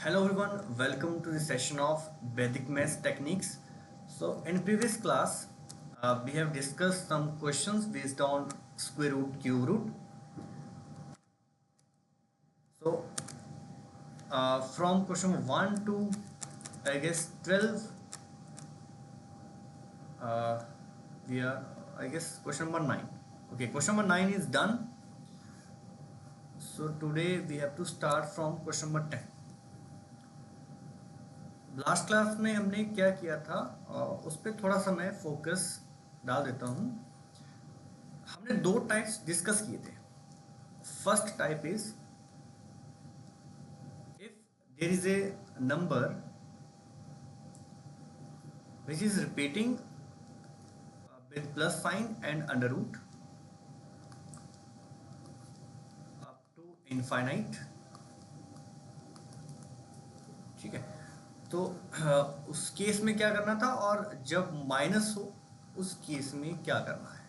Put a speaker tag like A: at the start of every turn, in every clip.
A: Hello everyone, welcome to the session of Vedic Maths Techniques. So in previous class, we have discussed some questions based on square root, cube root. So from question 1 to I guess 12, we are I guess question number 9. Okay, question number 9 is done. So today we have to start from question number 10. Last class में हमने क्या किया था उस पर थोड़ा सा मैं फोकस डाल देता हूँ। हमने दो टाइप्स डिस्कस किए थे। First type is if there is a number which is repeating with plus sign and under root up to infinite. ठीक है, तो उस केस में क्या करना था और जब माइनस हो उस केस में क्या करना है।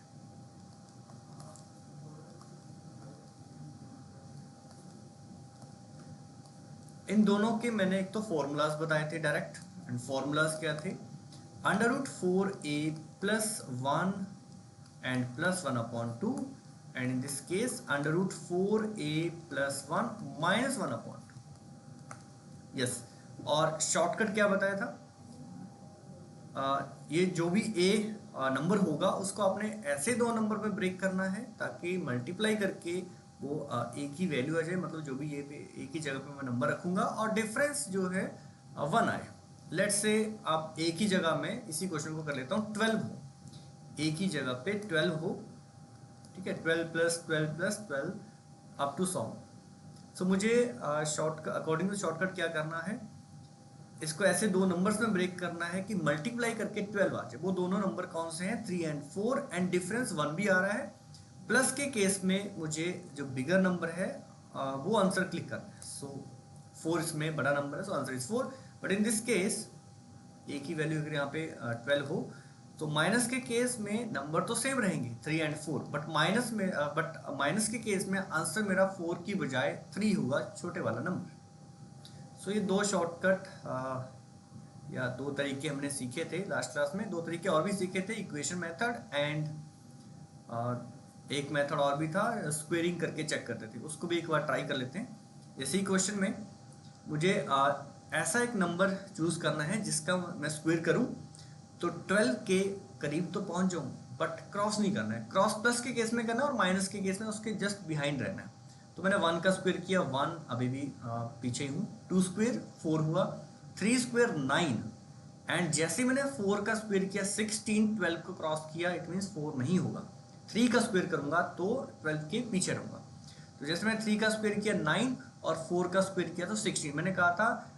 A: इन दोनों के मैंने एक तो फॉर्मूलाज बताए थे डायरेक्ट, एंड फॉर्मूलाज क्या थे? Under root 4a plus 1 and plus 1 upon 2, and in this case under root 4a plus 1 minus 1 upon 2। Yes, और शॉर्टकट क्या बताया था? ये जो भी ए नंबर होगा उसको आपने ऐसे दो नंबर पे ब्रेक करना है ताकि मल्टीप्लाई करके वो ए की वैल्यू आ जाए, मतलब जो भी ए की जगह पे मैं नंबर रखूंगा और डिफरेंस जो है 1 आए। लेट्स से आप ए की जगह में इसी क्वेश्चन को कर लेता हूँ 12 हो, ए की जगह पे 12 हो। ठीक है, 12 प्लस 12 प्लस 12 अप टू 100। सो मुझे अकॉर्डिंग टू शॉर्टकट क्या करना है, इसको ऐसे दो नंबर्स में ब्रेक करना है कि मल्टीप्लाई करके 12 आ जाए। वो दोनों नंबर कौन से हैं? 3 एंड 4, एंड डिफरेंस 1 भी आ रहा है। प्लस के केस में मुझे जो बिगर नंबर है वो आंसर क्लिक करना है। सो 4 इसमें बड़ा नंबर है, so answer is 4। But in this case a की वैल्यू अगर यहाँ पे 12 हो तो माइनस के केस में नंबर तो सेम रहेंगे 3 एंड 4, बट माइनस के केस में आंसर मेरा 4 की बजाय 3 होगा, छोटे वाला नंबर। सो ये दो शॉर्टकट या दो तरीके हमने सीखे थे लास्ट क्लास में। दो तरीके और भी सीखे थे, इक्वेशन मेथड एंड एक मेथड और भी था स्क्वेयरिंग करके चेक करते थे, उसको भी एक बार ट्राई कर लेते हैं। जैसे ही क्वेश्चन में मुझे ऐसा एक नंबर चूज करना है जिसका मैं स्क्वेयर करूं तो 12 के करीब तो पहुंच जाऊं, बट क्रॉस नहीं करना है। क्रॉस प्लस के केस में करना है और माइनस के केस में उसके जस्ट बिहाइंड रहना है। तो मैंने 1 का स्क्वायर किया, 1 अभी भी पीछे ही हूँ। 2 स्क्वायर 4 हुआ, 3 स्क्वायर 9, एंड जैसे मैंने 4 का स्क्वायर किया 16, 12 को क्रॉस किया, इट मीन्स 4 नहीं होगा। 3 का स्क्वायर करूंगा तो 12 के पीछे रहूंगा। तो जैसे मैंने 3 का स्क्वायर किया 9 और 4 का स्क्वायर किया तो 16। मैंने कहा था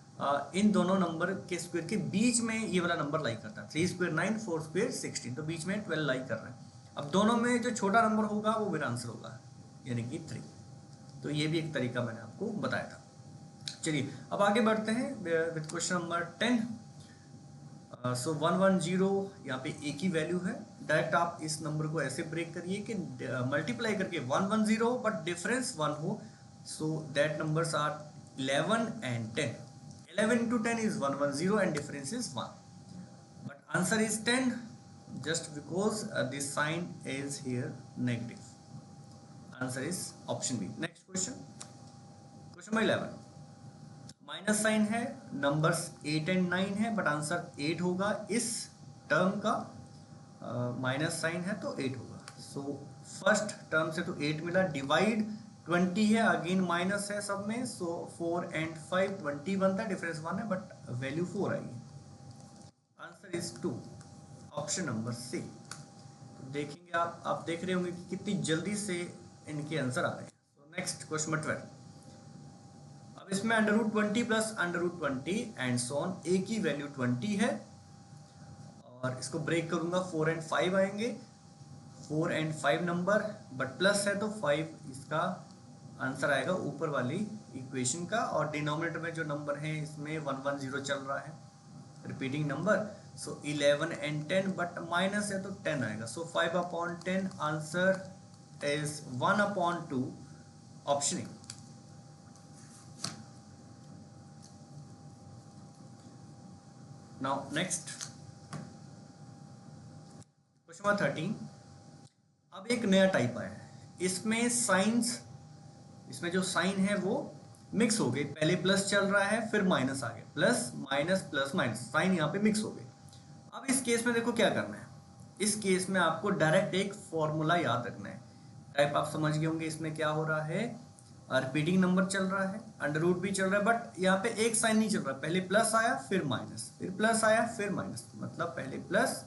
A: इन दोनों नंबर के स्क्वायर के बीच में ये वाला नंबर लाई करता है। 3 स्क्वायर 9, 4 स्क्वायर 16, तो बीच में 12 लाई कर रहा है। अब दोनों में जो छोटा नंबर होगा वो मेरा आंसर होगा, यानी कि 3। तो ये भी एक तरीका मैंने आपको बताया था। चलिए अब आगे बढ़ते हैं विद क्वेश्चन नंबर 10। सो 110 यहाँ पे ए की वैल्यू है। डायरेक्ट आप इस नंबर को ऐसे ब्रेक करिए कि मल्टीप्लाई करके 110 बट डिफरेंस 1 हो। So that numbers are 11 and 10। 11 into 10 is 110 and difference is 1, but answer is 10 just because this sign is here negative. Answer is option B. Next question, question number 11। Minus sign है, numbers 8 and 9 है, but answer 8 होगा। इस term का minus sign है तो 8 होगा। So first term से तो 8 मिला, डिवाइड 20 है, अगेन माइनस है सब में। सो 4 एंड 5 20 बनता है, डिफरेंस 1 है बट वैल्यू 4 आएगी। Answer is 2, option number C. तो देखेंगे आप देख रहे होंगे कि कितनी जल्दी से इनके आंसर आ रहे हैं। So next question number 12। अब इसमें under root 20 plus under root 20 and so on, a की वैल्यू 20 है और इसको ब्रेक करूंगा 4 एंड 5 आएंगे। 4 एंड 5 नंबर, बट प्लस है तो 5 इसका आंसर आएगा ऊपर वाली इक्वेशन का। और डिनोमिनेटर में जो नंबर है इसमें 110 चल रहा है, repeating number. So 11 and 10, but minus है तो 10 आएगा। सो 5 upon 10, answer is 1 upon 2, option A. Now next question number 13। अब एक नया टाइप आया है, इसमें साइंस, इसमें जो साइन है वो मिक्स हो गए, पहले प्लस चल रहा है फिर माइनस आ गया, प्लस माइनस, साइन यहाँ पे मिक्स हो गए। अब इस केस में देखो क्या करना है, इस केस में आपको डायरेक्ट एक फॉर्मूला याद रखना है। टाइप आप समझ गए होंगे, इसमें क्या हो रहा है, रिपीटिंग नंबर चल रहा है, अंडर रूट भी चल रहा है, बट यहाँ पे एक साइन नहीं चल रहा, पहले प्लस आया फिर माइनस, फिर प्लस आया फिर माइनस, मतलब पहले प्लस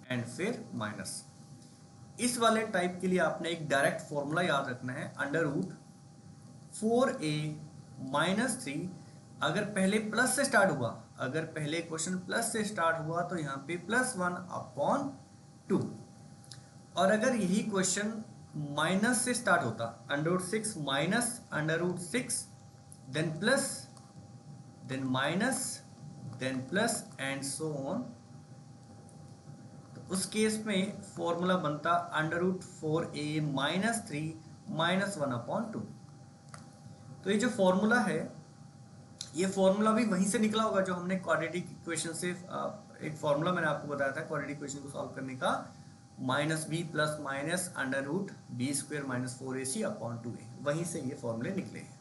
A: एंड फिर माइनस। इस वाले टाइप के लिए आपने एक डायरेक्ट फॉर्मूला याद रखना है, अंडर रूट 4a-3। अगर पहले प्लस से स्टार्ट हुआ, अगर पहले क्वेश्चन प्लस से स्टार्ट हुआ तो यहाँ पे +1/2, और अगर यही क्वेश्चन माइनस से स्टार्ट होता, under root 6 minus under root 6, then plus, then minus, then plus and so on, तो उस केस में फॉर्मूला बनता अंडर रूट 4a-3 -1/2। तो ये जो फॉर्मूला है, ये फॉर्मूला भी वहीं से निकला होगा जो हमने क्वाड्रेटिक इक्वेशन से, एक फॉर्मूला मैंने आपको बताया था क्वाड्रेटिक इक्वेशन को सॉल्व करने का, -b plus minus under root b² - 4ac/2a, वहीं से ये फॉर्मूले निकले हैं।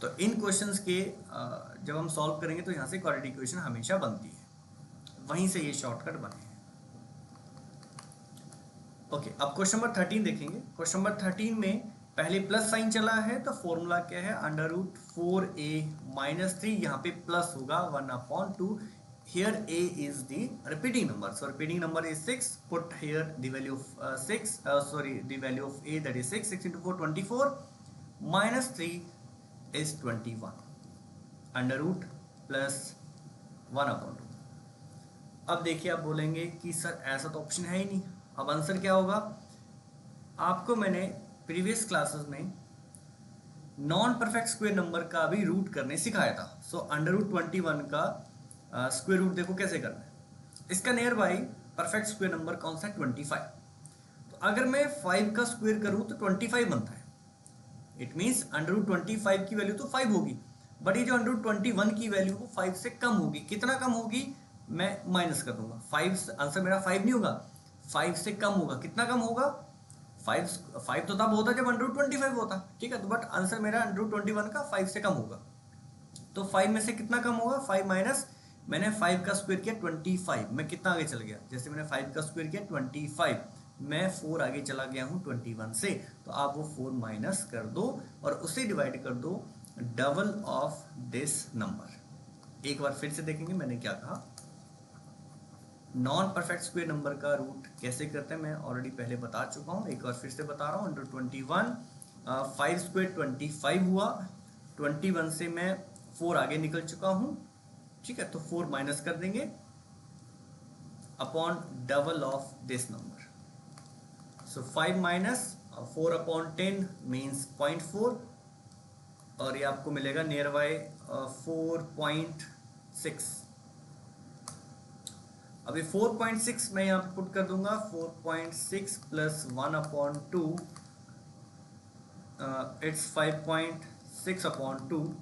A: तो इन क्वेश्चंस के जब हम सॉल्व करेंगे तो यहाँ से क्वाड्रेटिक इक्वेशन हमेशा बनती है, वहीं से ये शॉर्टकट बने हैं। ओके, अब क्वेश्चन नंबर 13 देखेंगे। क्वेश्चन नंबर 13 में पहले प्लस साइन चला है तो फॉर्मूला क्या है, अंडर रूट 4a-3, यहाँ पे प्लस होगा 1/2। Here a is the repeating number, so repeating number is 6. Put here the value of 6, the value of a, that is 6 into 4 24, minus 3 is 21, under root plus 1/2। अब देखिए, आप बोलेंगे कि sir ऐसा तो ऑप्शन है ही नहीं, अब आंसर क्या होगा। आपको मैंने प्रीवियस क्लासेस में नॉन परफेक्ट स्क्वायर नंबर का भी रूट करने सिखाया था। सो अंडर रूट 21 का स्क्वायर रूट देखो कैसे करना है। इसका near by perfect square number कौन सा है, 25। तो अगर मैं 5 का स्क्वायर करूं तो 25 बनता है, इट मीन्स अंडर रूट 25 की वैल्यू तो 5 होगी, बट ये जो अंडर रूट 21 की वैल्यू वो 5 से कम होगी। कितना कम होगी, मैं माइनस कर दूंगा, 5, आंसर मेरा 5 नहीं होगा, 5 से कम होगा। कितना कम होगा, 5 तो तब होता जब अंडर रूट 25 होता, ठीक है, तो बट आंसर मेरा अंडर रूट 21 का 5 से कम होगा। तो 5 में से कितना कम होगा, 5 माइनस, मैंने 5 का स्क्वायर किया 25, मैं कितना आगे चल गया, जैसे मैंने 5 का स्क्वायर किया 25, मैं 4 आगे चला गया हूँ 21 से, तो आप वो 4 माइनस कर दो और उसे डिवाइड कर दो डबल ऑफ दिस नंबर। एक बार फिर से देखेंगे मैंने क्या कहा, नॉन परफेक्ट स्क्वायर नंबर का रूट कैसे करते हैं मैं ऑलरेडी पहले बता चुका हूँ, एक बार फिर से बता रहा हूँ। अंडर 21, 5 स्क्वायर 25 हुआ, 21 से मैं 4 आगे निकल चुका हूँ, ठीक है, तो 4 माइनस कर देंगे upon double of this number. So 5 minus 4/10 means 0.4, और ये आपको मिलेगा नियर बाय 4.6। अभी 4.6 मैं यहाँ पे पुट कर दूंगा, 4.6 plus 1/2, it's 5.6/2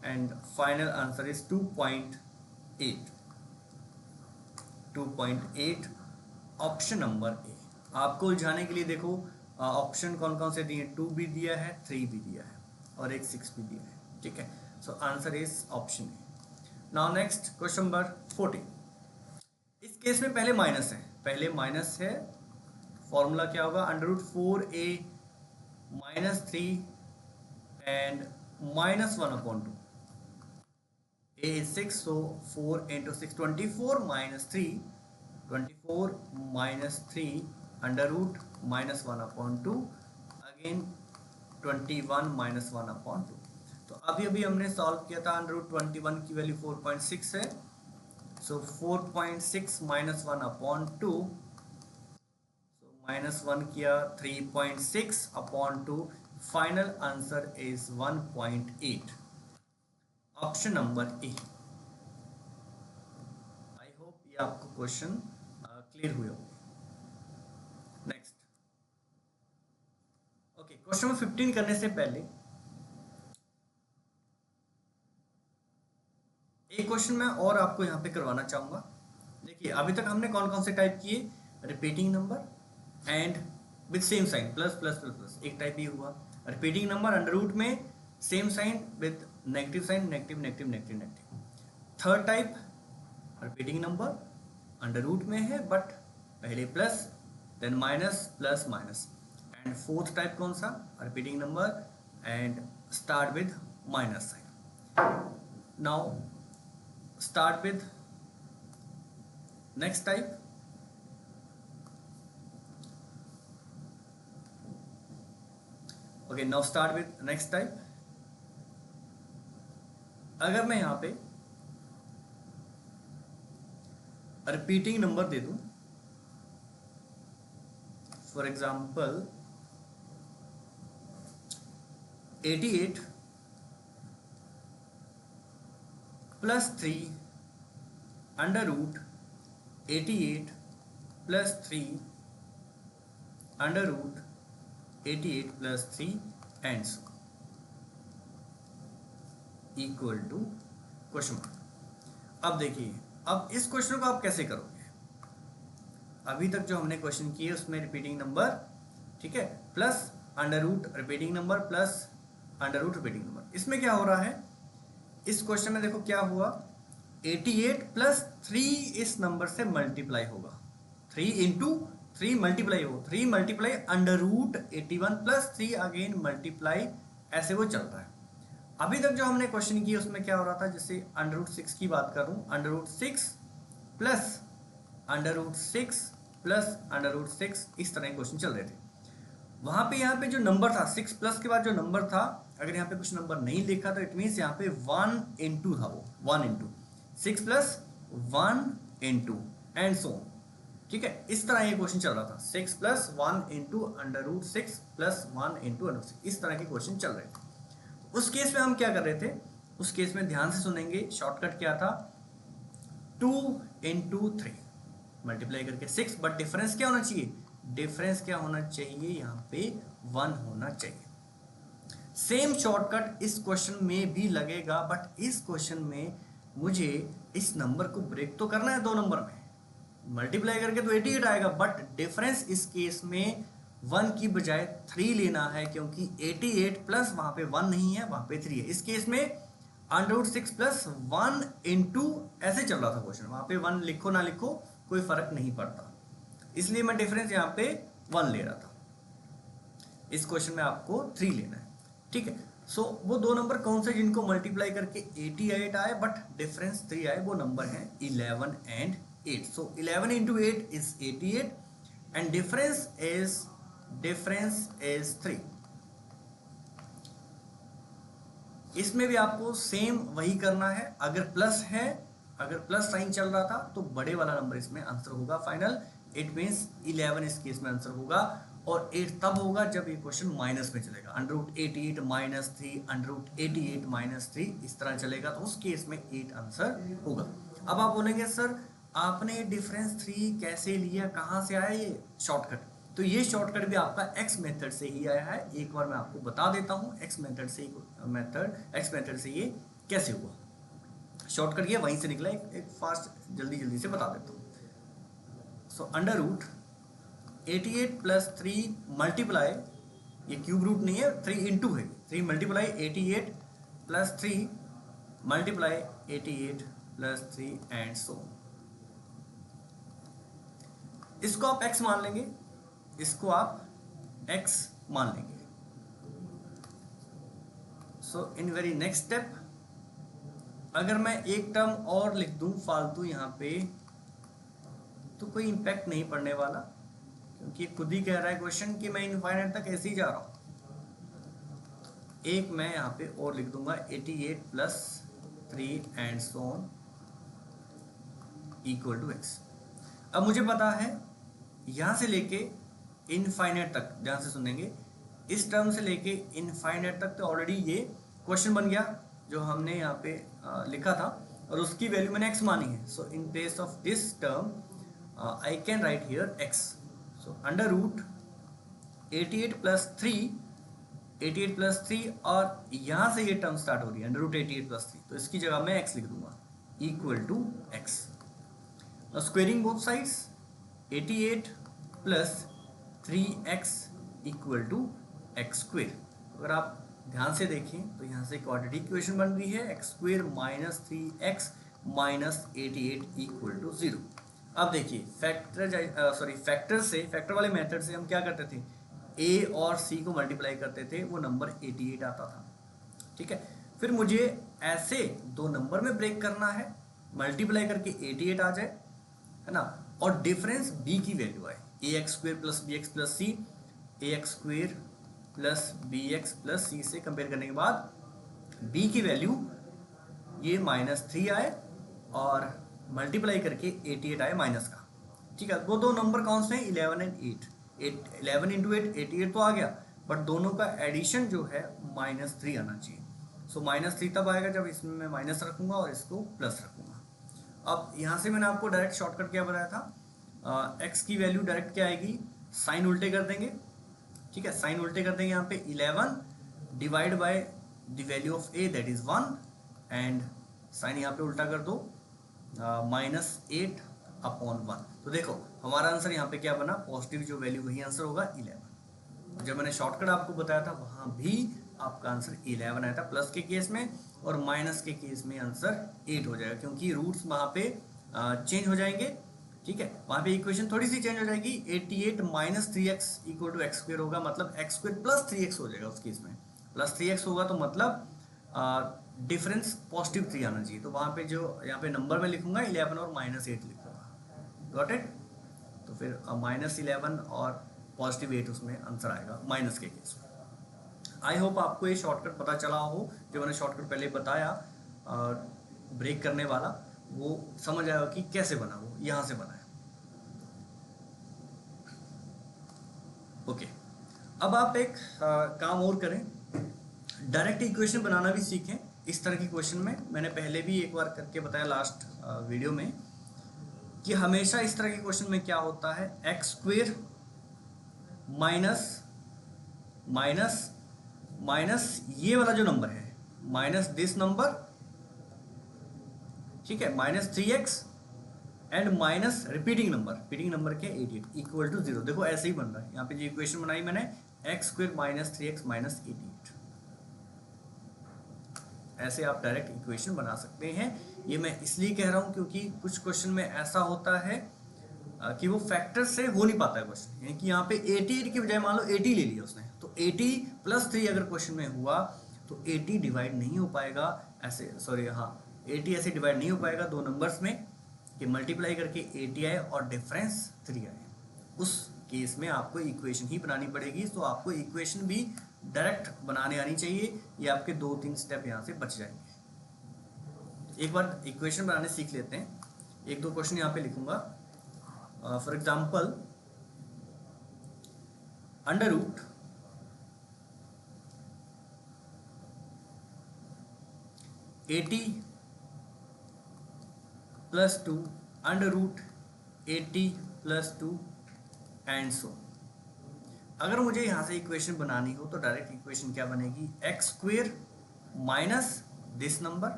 A: and final answer is 2.8, 2.8, option number A. आपको उलझाने के लिए देखो ऑप्शन कौन कौन से दिए, 2 भी दिया है, 3 भी दिया है और एक 6 भी दिया है, ठीक है। So answer is option A. Now next question number 14। इस केस में पहले माइनस है, पहले माइनस है, फॉर्मूला क्या होगा, under root 4a-3 and -1/2। a is 6, so 4 into 6 24 minus 3, 24 minus 3 under root -1/2, again 21 -1/2। तो अभी अभी हमने सॉल्व किया था, अंडर रूट 21 की वैल्यू 4.6 है, सो 4.6 -1/2, सो -1 किया 3.6/2, final answer is 1.8, option number A. I hope ये आपको क्वेश्चन क्लियर हुए होंगे। नेक्स्ट, ओके, क्वेश्चन नंबर 15 करने से पहले एक क्वेश्चन मैं और आपको यहाँ पे करवाना चाहूँगा। देखिए अभी तक हमने कौन कौन से टाइप किए, repeating number and with same sign plus plus plus plus, एक टाइप ये हुआ। रिपीटिंग नंबर अंडर रूट में same sign with negative sign, negative negative negative negative. Third type repeating number under root में है but पहले plus then minus plus minus. And fourth type कौन सा, repeating number and start with minus sign. Now start with next type। okay, now start with next type। अगर मैं यहाँ पे repeating number दे दूं, for example 88 plus 3 under root 88 plus 3 under root 88 plus 3 and so equal to question mark. अब देखिए, अब इस क्वेश्चन को आप कैसे करोगे। अभी तक जो हमने क्वेश्चन किए उसमें रिपीटिंग नंबर, ठीक है, plus under root repeating number plus under root repeating number. इसमें क्या हो रहा है, इस क्वेश्चन में देखो क्या हुआ, 88 प्लस 3 इस नंबर से मल्टीप्लाई होगा, 3 इंटू 3 मल्टीप्लाई हो, 3 multiply under root 81 plus 3 again multiply, ऐसे वो चल रहा है। अभी तक जो हमने क्वेश्चन किया उसमें क्या हो रहा था, जैसे अंडर रूट 6 की बात करूं, under root 6 plus under root 6 plus under root 6, इस तरह के क्वेश्चन चल रहे थे। वहां पे यहाँ पे जो नंबर था 6 प्लस के बाद जो नंबर था, अगर यहाँ पे कुछ नंबर नहीं लिखा तो इट मीन्स यहाँ पे 1 इंटू था, वो 1 into 6 plus 1 into and so, ठीक है, इस तरह ये क्वेश्चन चल रहा था, 6 plus 1 into under root 6 plus 1 into under 6, इस तरह के क्वेश्चन चल रहे थे। उस केस में हम क्या कर रहे थे, उस केस में ध्यान से सुनेंगे, शॉर्टकट क्या था, 2 इंटू 3 मल्टीप्लाई करके 6, बट डिफरेंस क्या होना चाहिए, डिफरेंस क्या होना चाहिए, यहाँ पे 1 होना चाहिए। सेम शॉर्टकट इस क्वेश्चन में भी लगेगा, बट इस क्वेश्चन में मुझे इस नंबर को ब्रेक तो करना है, दो नंबर में मल्टीप्लाई करके तो 88 आएगा, बट डिफरेंस इस केस में 1 की बजाय 3 लेना है, क्योंकि 88 प्लस वहां पे 1 नहीं है, वहां पे 3 है। इस केस में अंडर रूट 6 प्लस 1 इंटू ऐसे चल रहा था क्वेश्चन, वहां पे 1 लिखो ना लिखो कोई फर्क नहीं पड़ता, इसलिए मैं डिफरेंस यहाँ पे 1 ले रहा था। इस क्वेश्चन में आपको 3 लेना है, ठीक है। सो वो दो नंबर कौन से जिनको मल्टीप्लाई करके 88 आए बट डिफरेंस 3 आए, वो नंबर है 11 and 8। So 11 into 8 is 88 and difference is 3। इसमें भी आपको सेम वही करना है, अगर प्लस है, अगर प्लस साइन चल रहा था तो बड़े वाला नंबर इसमें आंसर होगा फाइनल, इट मीन्स 11 इस केस में आंसर होगा, और 8 तब होगा जब ये क्वेश्चन माइनस में चलेगा, under root 88 minus 3 under root 88 minus 3 इस तरह चलेगा, तो उस केस में 8 आंसर होगा। अब आप बोलेंगे सर आपने डिफरेंस 3 कैसे लिया, कहाँ से आया ये शॉर्टकट, तो ये शॉर्टकट भी आपका एक्स मेथड से ही आया है। एक बार मैं आपको बता देता हूँ एक्स मेथड से ये कैसे हुआ, शॉर्टकट ये वहीं से निकला, एक फास्ट जल्दी से बता देता हूँ। So under root 88 plus 3 multiply, ये क्यूब रूट नहीं है, 3 इंटू है, 3 multiply 88 plus 3 multiply 88 plus 3 and so, इसको आप x मान लेंगे, इसको आप x मान लेंगे। सो इन वेरी नेक्स्ट स्टेप, अगर मैं एक टर्म और लिख दूं फालतू यहाँ पे, तो कोई इम्पैक्ट नहीं पड़ने वाला, क्योंकि खुद ही कह रहा है क्वेश्चन कि मैं इनफाइनाइट तक ऐसे ही जा रहा हूं। एक मैं यहाँ पे और लिख दूंगा 88 plus 3 and so on equal to x। अब मुझे पता है यहाँ से लेके इनफाइनाइट तक, ध्यान से सुनेंगे, इस टर्म से लेके इनफाइनाइट तक तो ऑलरेडी ये क्वेश्चन बन गया जो हमने यहाँ पे लिखा था, और उसकी वैल्यू मैंने x मानी है। So in place of this term I can write here x। So under root 88 plus 3, और यहाँ से ये टर्म स्टार्ट हो रही है अंडर रूट 88 प्लस 3, तो इसकी जगह मैं x लिख दूंगा, equal to X. Squaring both sides, 88 plus 3x equal to X square. अगर आप ध्यान से देखें तो यहाँ से क्वाड्रेटिक इक्वेशन बन रही है, X square minus 3x minus 88 equal to 0। अब देखिए फैक्टर वाले मेथड से हम क्या करते थे, a और c को मल्टीप्लाई करते थे, वो नंबर 88 आता था। ठीक है, फिर मुझे ऐसे दो नंबर में ब्रेक करना है, मल्टीप्लाई करके 88 आ जाए, है ना, और डिफरेंस b की वैल्यू आए, ax square plus bx plus c, ax square plus bx plus c से कंपेयर करने के बाद b की वैल्यू ये -3 आए और मल्टीप्लाई करके 88 आए माइनस का। ठीक है, वो दो नंबर कौन से हैं, 11 एंड 8। 11 इंटू 8 88 तो आ गया, बट दोनों का एडिशन जो है -3 आना चाहिए। सो -3 तब आएगा जब इसमें मैं माइनस रखूंगा और इसको प्लस रखूंगा। अब यहाँ से मैंने आपको डायरेक्ट शॉर्टकट क्या बताया था, x की वैल्यू डायरेक्ट क्या आएगी, साइन उल्टे कर देंगे। ठीक है, साइन उल्टे कर देंगे, यहाँ पे 11 divide by the value of a that is 1 and sign यहाँ पे उल्टा कर दो, -8 अपॉन 1। तो देखो हमारा आंसर यहाँ पे क्या बना, पॉजिटिव जो वैल्यू वही आंसर होगा 11। जब मैंने शॉर्टकट आपको बताया था वहां भी आपका आंसर 11 आया था प्लस के केस में, और माइनस के केस में आंसर 8 हो जाएगा, क्योंकि रूट्स वहां पे चेंज हो जाएंगे। ठीक है, वहां पे इक्वेशन थोड़ी सी चेंज हो जाएगी, 88 minus 3x equal to X square होगा, मतलब एक्स स्क्वेयर प्लस 3x हो जाएगा। उस केस में प्लस 3x होगा तो मतलब डिफरेंस पॉजिटिव 3 आना चाहिए। तो वहां पे जो यहाँ पे नंबर में लिखूंगा 11 और -8 लिखूंगा। Got it? तो फिर -11 और पॉजिटिव 8 उसमें आंसर आएगा माइनस के केस में। आई होप आपको ये शॉर्टकट पता चला हो, जो मैंने शॉर्टकट पहले बताया ब्रेक करने वाला, वो समझ आया कि कैसे बना, वो यहाँ से बना है। ओके, अब आप एक काम और करें, डायरेक्ट इक्वेशन बनाना भी सीखें। इस तरह की क्वेश्चन में मैंने पहले भी एक बार करके बताया लास्ट वीडियो में, कि हमेशा इस तरह के क्वेश्चन में क्या होता है, X square minus minus minus ये वाला जो नंबर है, माइनस दिस नंबर, ठीक है, -3x and minus repeating number के 88 इक्वल टू 0। देखो ऐसे ही बन रहा है, यहाँ पे जो इक्वेशन बनाई मैंने, x square minus 3x minus 88, ऐसे आप डायरेक्ट इक्वेशन बना सकते हैं। ये मैं इसलिए कह रहा हूं क्योंकि कुछ क्वेश्चन में ऐसा होता है कि वो फैक्टर से हो नहीं पाता है क्वेश्चन, यानी कि यहाँ पे 88 की बजाय मान लो 80 ले लिया उसने, तो 80 प्लस 3 अगर क्वेश्चन में हुआ तो 80 डिवाइड नहीं हो पाएगा ऐसे, सॉरी हाँ 80 ऐसे डिवाइड नहीं हो पाएगा दो नंबर्स में कि मल्टीप्लाई करके 80 आए और डिफरेंस 3 आए। उस केस में आपको इक्वेशन ही बनानी पड़ेगी। तो आपको इक्वेशन भी डायरेक्ट बनाने आनी चाहिए, ये आपके 2-3 स्टेप यहाँ से बच जाएंगे। एक बार इक्वेशन बनाने सीख लेते हैं, एक दो क्वेश्चन यहाँ पे लिखूंगा। For example, under root +80 + 2 under root 80 + 2 and so. अगर मुझे यहाँ से इक्वेशन बनानी हो तो डायरेक्ट इक्वेशन क्या बनेगी, x square minus this number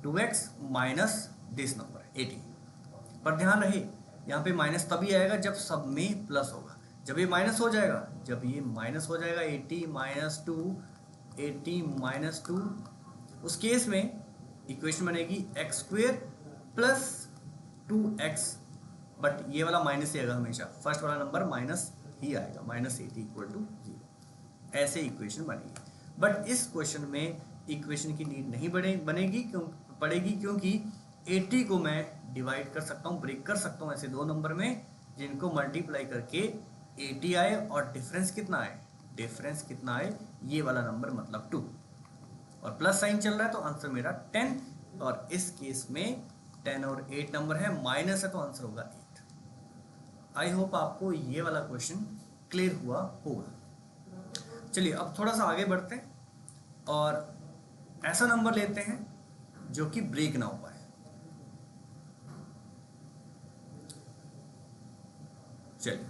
A: 2x minus this number 80। पर ध्यान रहे यहाँ पे माइनस तभी आएगा जब सब में प्लस होगा। जब ये माइनस हो जाएगा, 80 माइनस 2 80 माइनस 2, उस केस में इक्वेशन बनेगी x square plus 2x, but ये वाला माइनस ही आएगा हमेशा, फर्स्ट वाला नंबर माइनस ही आएगा, -80 इक्वल टू 0। ऐसे इक्वेशन बनेगी। बट इस क्वेश्चन में इक्वेशन की नीड नहीं बनेगी क्योंकि 80 को मैं डिवाइड कर सकता हूँ, ब्रेक कर सकता हूँ ऐसे दो नंबर में जिनको मल्टीप्लाई करके 80 आए और डिफरेंस कितना आए, ये वाला नंबर मतलब 2, और प्लस साइन चल रहा है तो आंसर मेरा 10, और इस केस में 10 और 8 नंबर है, माइनस है तो आंसर होगा 8। आई होप आपको ये वाला क्वेश्चन क्लियर हुआ होगा। चलिए अब थोड़ा सा आगे बढ़ते हैं और ऐसा नंबर लेते हैं जो कि ब्रेक ना हो पाए। चलिए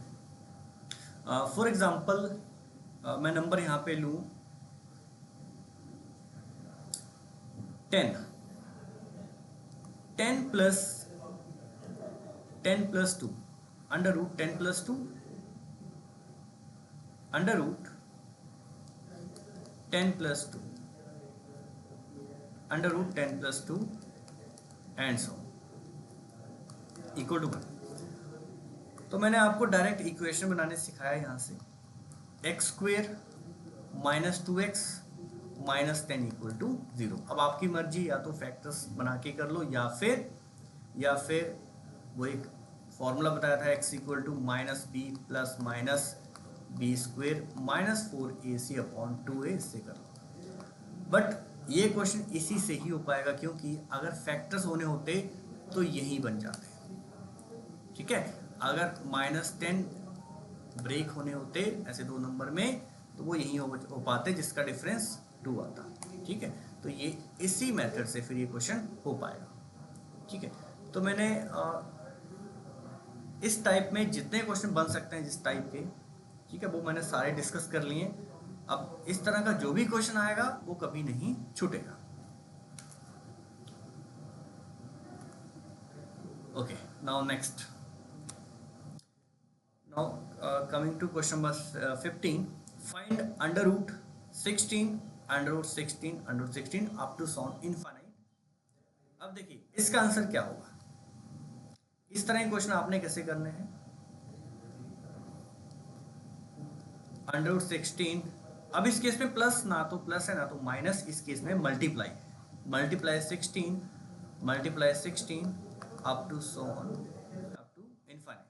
A: फॉर एग्जांपल मैं नंबर यहां पे लूं 10। 10 plus 2 under root 10 plus 2 under root 10 plus 2 under root 10 plus 2 and so equal to 1। तो मैंने आपको डायरेक्ट इक्वेशन बनाने सिखाया यहाँ से, X square minus 2x minus 10 equal to 0। अब आपकी मर्जी, या तो फैक्टर्स बना के कर लो या फिर वो एक फॉर्मूला बताया था x equal to minus B plus minus B square minus 4ac upon 2a, इससे कर लो। बट ये क्वेश्चन इसी से ही हो पाएगा, क्योंकि अगर फैक्टर्स होने होते तो यही बन जाते, ठीक है। अगर -10 ब्रेक होने होते ऐसे दो नंबर में तो वो यही हो पाते जिसका डिफरेंस 2 आता, ठीक है। तो ये इसी मेथड से फिर ये क्वेश्चन हो पाएगा, ठीक है। तो मैंने इस टाइप में जितने क्वेश्चन बन सकते हैं जिस टाइप के, ठीक है, वो मैंने सारे डिस्कस कर लिए। अब इस तरह का जो भी क्वेश्चन आएगा वो कभी नहीं छूटेगा। Okay, now next, now coming to question number 15, find under root 16 under root 16 under root 16 up to so on infinite. अब देखिए इसका आंसर क्या होगा। इस तरह के क्वेश्चन आपने कैसे करने हैं, अंडर रूट 16, अब इस केस में प्लस ना तो प्लस है ना तो माइनस, इस केस में मल्टीप्लाई है, multiply 16 up to so on up to infinite.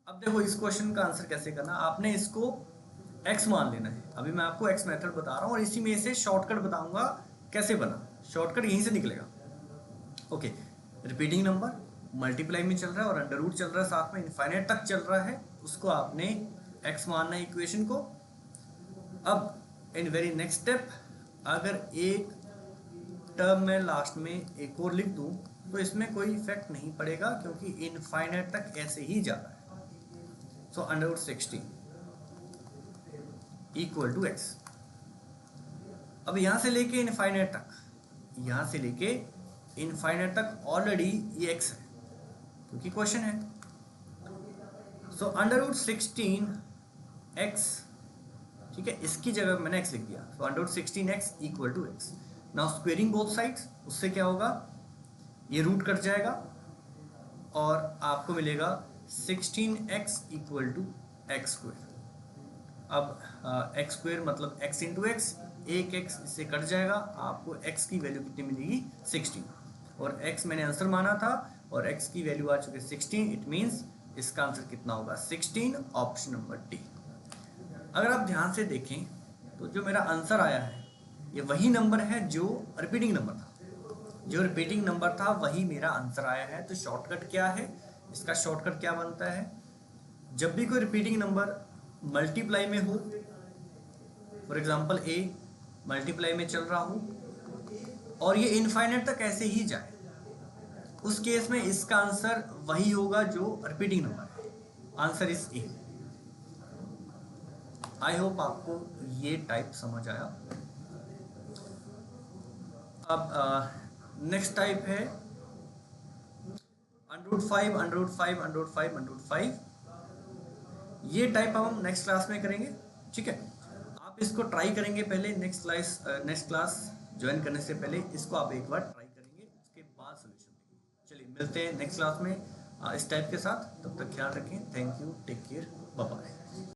A: अब देखो इस क्वेश्चन का आंसर कैसे करना, आपने इसको x मान लेना है। अभी मैं आपको x मेथड बता रहा हूँ और इसी में से शॉर्टकट बताऊंगा कैसे बना, शॉर्टकट यहीं से निकलेगा। ओके, रिपीटिंग नंबर मल्टीप्लाई में चल रहा है और अंडर रूट चल रहा है साथ में, इनफाइनाइट तक चल रहा है, उसको आपने x मानना है इक्वेशन को। अब इन वेरी नेक्स्ट स्टेप, अगर एक टर्म में लास्ट में एक और लिख दूं तो इसमें कोई इफेक्ट नहीं पड़ेगा, क्योंकि इनफाइनाइट तक ऐसे ही जा रहा है। So under root 16 equal to x। अब यहां से लेके इनफाइनाइट तक, यहां से लेके इनफाइनाइट तक ऑलरेडी ये x है, क्योंकि क्वेश्चन है। सो अंडर रूट 16x, ठीक है, इसकी जगह मैंने x लिख दिया। So under root 16x equal to x। Now squaring both sides, उससे क्या होगा, ये रूट कट जाएगा और आपको मिलेगा 16x equal to X square. अब एक्स स्क्वेयर मतलब x इंटू एक्स, एक x इससे कट जाएगा, आपको x की वैल्यू कितनी मिलेगी 16, और x मैंने आंसर माना था और x की वैल्यू आ चुकी है 16। इट मीन्स इसका आंसर कितना होगा 16, ऑप्शन नंबर डी। अगर आप ध्यान से देखें तो जो मेरा आंसर आया है ये वही नंबर है जो रिपीटिंग नंबर था, जो रिपीटिंग नंबर था वही मेरा आंसर आया है। तो शॉर्टकट क्या है, इसका शॉर्टकट क्या बनता है, जब भी कोई रिपीटिंग नंबर मल्टीप्लाई में हो, फॉर एग्जांपल a मल्टीप्लाई में चल रहा हो और ये इनफाइनाइट तक ऐसे ही जाए, उस केस में इसका आंसर वही होगा जो रिपीटिंग नंबर है। Answer is a. I hope आपको ये टाइप समझ आया। अब नेक्स्ट टाइप है √5 √5 ये टाइप हम नेक्स्ट क्लास में करेंगे, ठीक है। आप इसको ट्राई करेंगे पहले, नेक्स्ट क्लास ज्वाइन करने से पहले इसको आप एक बार ट्राई करेंगे, उसके बाद सोल्यूशन देंगे। चलिए मिलते हैं नेक्स्ट क्लास में इस टाइप के साथ, तब तक ख्याल रखें। Thank you, take care, bye bye.